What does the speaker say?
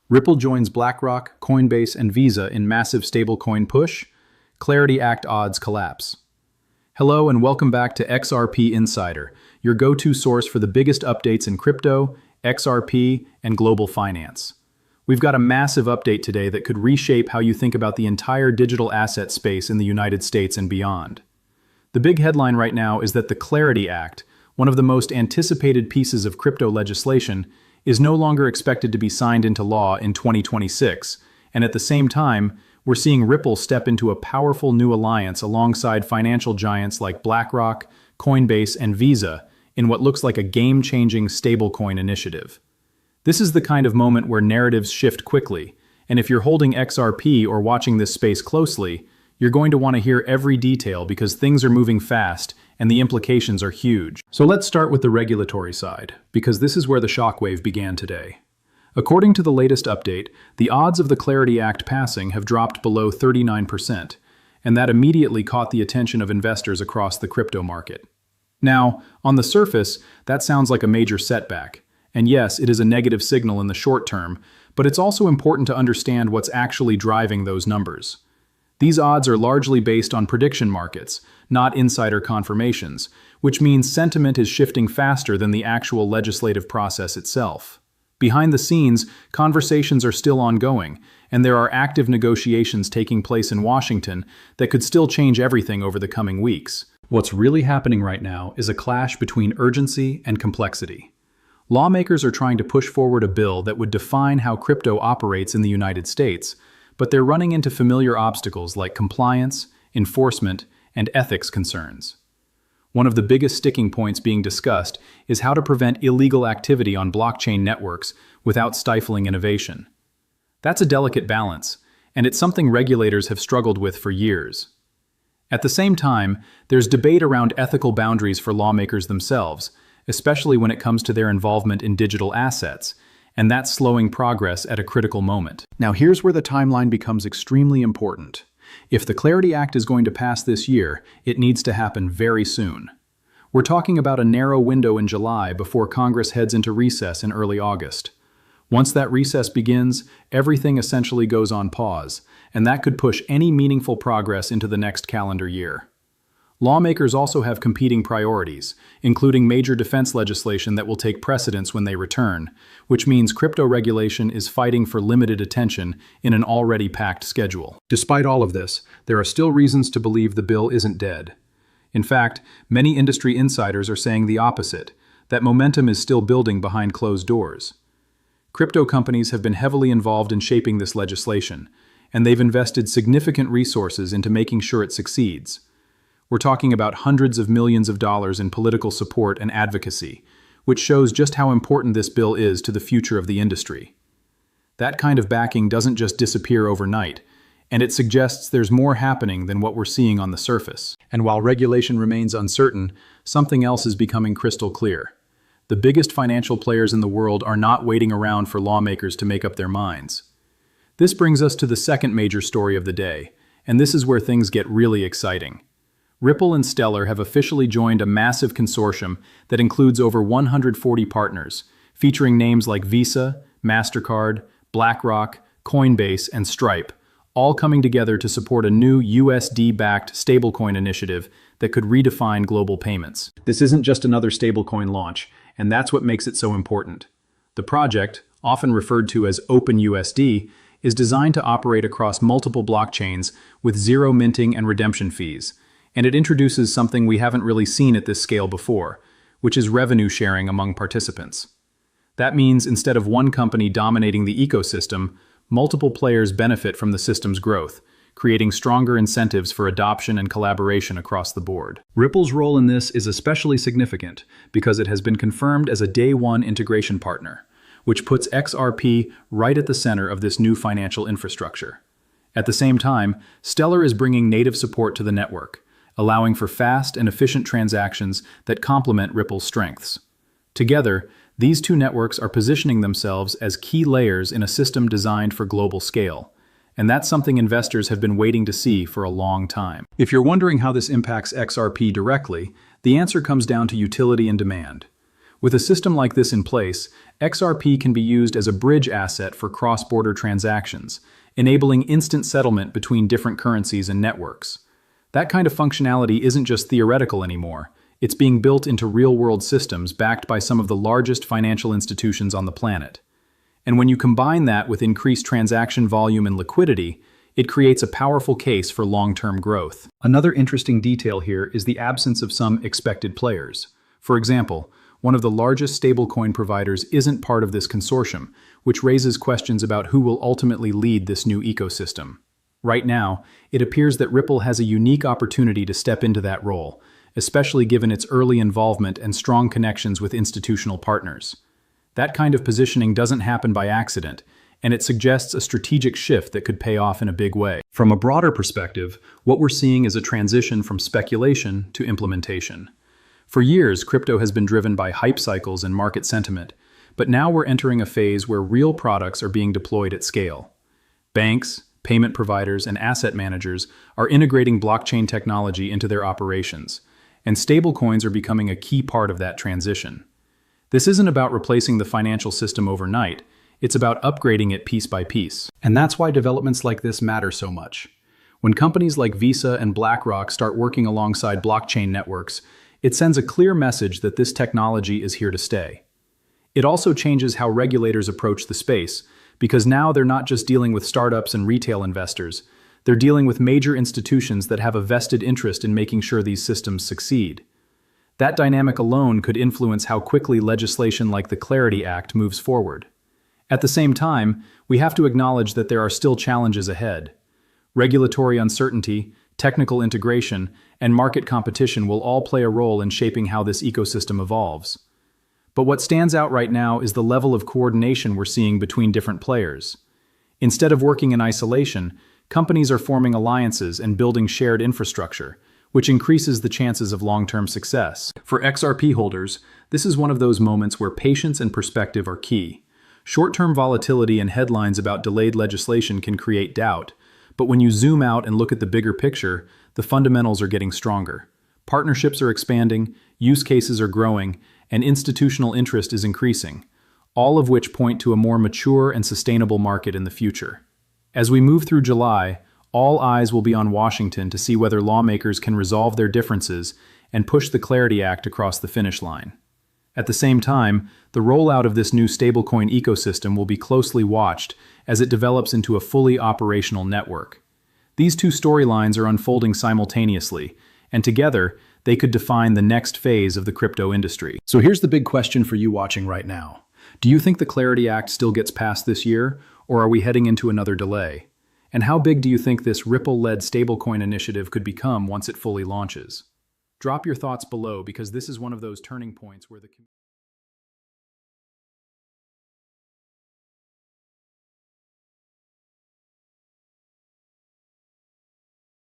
Ripple joins BlackRock, Coinbase, and Visa in massive stablecoin push. Clarity Act odds collapse. Hello and welcome back to XRP Insider, your go-to source for the biggest updates in crypto, XRP, and global finance. We've got a massive update today that could reshape how you think about the entire digital asset space in the United States and beyond. The big headline right now is that the Clarity Act, one of the most anticipated pieces of crypto legislation, is no longer expected to be signed into law in 2026, and at the same time, we're seeing Ripple step into a powerful new alliance alongside financial giants like BlackRock, Coinbase, and Visa in what looks like a game-changing stablecoin initiative. This is the kind of moment where narratives shift quickly, and if you're holding XRP or watching this space closely, you're going to want to hear every detail because things are moving fast and the implications are huge. So let's start with the regulatory side, because this is where the shockwave began today. According to the latest update, the odds of the Clarity Act passing have dropped below 39%, and that immediately caught the attention of investors across the crypto market. Now, on the surface, that sounds like a major setback, and yes, it is a negative signal in the short term, but it's also important to understand what's actually driving those numbers. These odds are largely based on prediction markets, not insider confirmations, which means sentiment is shifting faster than the actual legislative process itself. Behind the scenes, conversations are still ongoing, and there are active negotiations taking place in Washington that could still change everything over the coming weeks. What's really happening right now is a clash between urgency and complexity. Lawmakers are trying to push forward a bill that would define how crypto operates in the United States, but they're running into familiar obstacles like compliance, enforcement, and ethics concerns. One of the biggest sticking points being discussed is how to prevent illegal activity on blockchain networks without stifling innovation. That's a delicate balance, and it's something regulators have struggled with for years. At the same time, there's debate around ethical boundaries for lawmakers themselves, especially when it comes to their involvement in digital assets, and that's slowing progress at a critical moment. Now here's where the timeline becomes extremely important. If the Clarity Act is going to pass this year, it needs to happen very soon. We're talking about a narrow window in July before Congress heads into recess in early August. Once that recess begins, everything essentially goes on pause, and that could push any meaningful progress into the next calendar year. Lawmakers also have competing priorities, including major defense legislation that will take precedence when they return, which means crypto regulation is fighting for limited attention in an already packed schedule. Despite all of this, there are still reasons to believe the bill isn't dead. In fact, many industry insiders are saying the opposite, that momentum is still building behind closed doors. Crypto companies have been heavily involved in shaping this legislation, and they've invested significant resources into making sure it succeeds. We're talking about hundreds of millions of dollars in political support and advocacy, which shows just how important this bill is to the future of the industry. That kind of backing doesn't just disappear overnight, and it suggests there's more happening than what we're seeing on the surface. And while regulation remains uncertain, something else is becoming crystal clear. The biggest financial players in the world are not waiting around for lawmakers to make up their minds. This brings us to the second major story of the day, and this is where things get really exciting. Ripple and Stellar have officially joined a massive consortium that includes over 140 partners, featuring names like Visa, MasterCard, BlackRock, Coinbase, and Stripe, all coming together to support a new USD-backed stablecoin initiative that could redefine global payments. This isn't just another stablecoin launch, and that's what makes it so important. The project, often referred to as OpenUSD, is designed to operate across multiple blockchains with zero minting and redemption fees, and it introduces something we haven't really seen at this scale before, which is revenue sharing among participants. That means instead of one company dominating the ecosystem, multiple players benefit from the system's growth, creating stronger incentives for adoption and collaboration across the board. Ripple's role in this is especially significant because it has been confirmed as a day-one integration partner, which puts XRP right at the center of this new financial infrastructure. At the same time, Stellar is bringing native support to the network, allowing for fast and efficient transactions that complement Ripple's strengths. Together, these two networks are positioning themselves as key layers in a system designed for global scale, and that's something investors have been waiting to see for a long time. If you're wondering how this impacts XRP directly, the answer comes down to utility and demand. With a system like this in place, XRP can be used as a bridge asset for cross-border transactions, enabling instant settlement between different currencies and networks. That kind of functionality isn't just theoretical anymore. It's being built into real-world systems backed by some of the largest financial institutions on the planet. And when you combine that with increased transaction volume and liquidity, it creates a powerful case for long-term growth. Another interesting detail here is the absence of some expected players. For example, one of the largest stablecoin providers isn't part of this consortium, which raises questions about who will ultimately lead this new ecosystem. Right now, it appears that Ripple has a unique opportunity to step into that role, especially given its early involvement and strong connections with institutional partners. That kind of positioning doesn't happen by accident, and it suggests a strategic shift that could pay off in a big way. From a broader perspective, what we're seeing is a transition from speculation to implementation. For years, crypto has been driven by hype cycles and market sentiment, but now we're entering a phase where real products are being deployed at scale. Banks, payment providers, and asset managers are integrating blockchain technology into their operations, and stablecoins are becoming a key part of that transition. This isn't about replacing the financial system overnight, it's about upgrading it piece by piece. And that's why developments like this matter so much. When companies like Visa and BlackRock start working alongside blockchain networks, it sends a clear message that this technology is here to stay. It also changes how regulators approach the space, because now they're not just dealing with startups and retail investors, they're dealing with major institutions that have a vested interest in making sure these systems succeed. That dynamic alone could influence how quickly legislation like the Clarity Act moves forward. At the same time, we have to acknowledge that there are still challenges ahead. Regulatory uncertainty, technical integration, and market competition will all play a role in shaping how this ecosystem evolves. But what stands out right now is the level of coordination we're seeing between different players. Instead of working in isolation, companies are forming alliances and building shared infrastructure, which increases the chances of long-term success. For XRP holders, this is one of those moments where patience and perspective are key. Short-term volatility and headlines about delayed legislation can create doubt, but when you zoom out and look at the bigger picture, the fundamentals are getting stronger. Partnerships are expanding, use cases are growing, and institutional interest is increasing, all of which point to a more mature and sustainable market in the future. As we move through July, all eyes will be on Washington to see whether lawmakers can resolve their differences and push the Clarity Act across the finish line. At the same time, the rollout of this new stablecoin ecosystem will be closely watched as it develops into a fully operational network. These two storylines are unfolding simultaneously, and together, they could define the next phase of the crypto industry. So here's the big question for you watching right now. Do you think the Clarity Act still gets passed this year, or are we heading into another delay? And how big do you think this Ripple-led stablecoin initiative could become once it fully launches? Drop your thoughts below, because this is one of those turning points where the